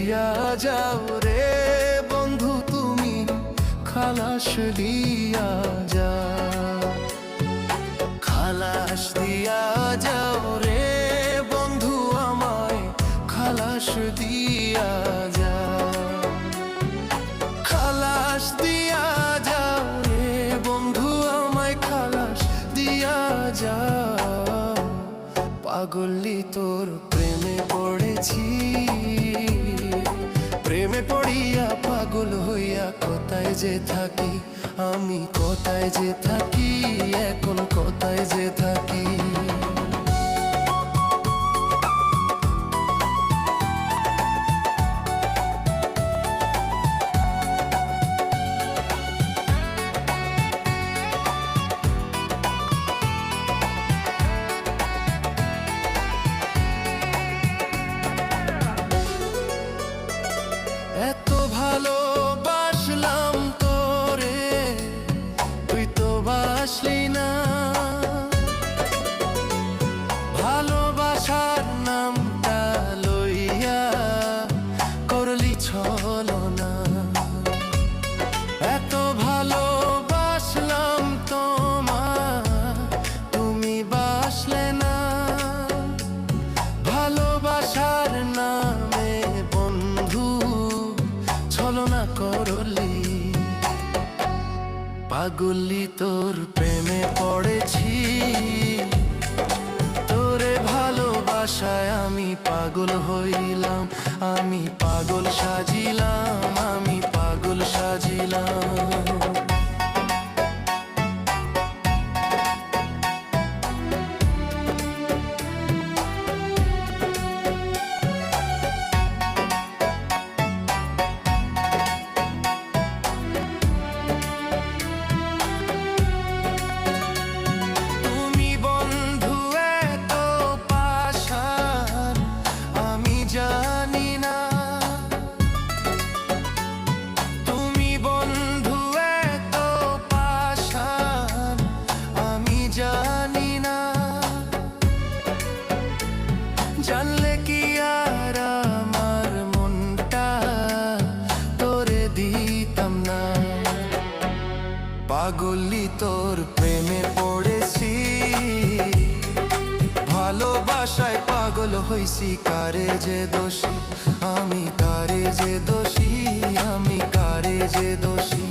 দিয়া যাও রে বন্ধু তুমি, খালাস দিয়া যাও, খালাস দিয়া যাও রে বন্ধু আমায়, খালাস দিয়া যাও, খালাস দিয়া যাও রে বন্ধু আমায়, খালাস দিয়া যাও। পাগলি তোর প্রেমে পড়েছি, প্রেমে পড়িয়া পাগল হইয়া কোথায় যে থাকি আমি, কোথায় যে থাকি এখন, কোথায় যে থাকি। এত ভালোবাসলাম তোরে, তুই তো বাসলি না, ভালোবাসার নামটা লইয়া করলি ছলনা। এত ভালোবাসলাম তোমায়, তুমি বাসলে না, ভালোবাসার নামে বন্ধু ছলনা করলি। পাগলি তোর প্রেমে পড়েছি, তোরে ভালোবাসায় আমি পাগল হইলাম, আমি পাগল সাজিলাম, আমি পাগল সাজিলাম। জানলে কি আর আমার মনটা তোরে দিতাম না। পাগলি তোর প্রেমে পড়েছি, ভালোবাসায় পাগল হইছি, কারে যে দোষী আমি, কারে যে দোষী আমি, কারে যে দোষী।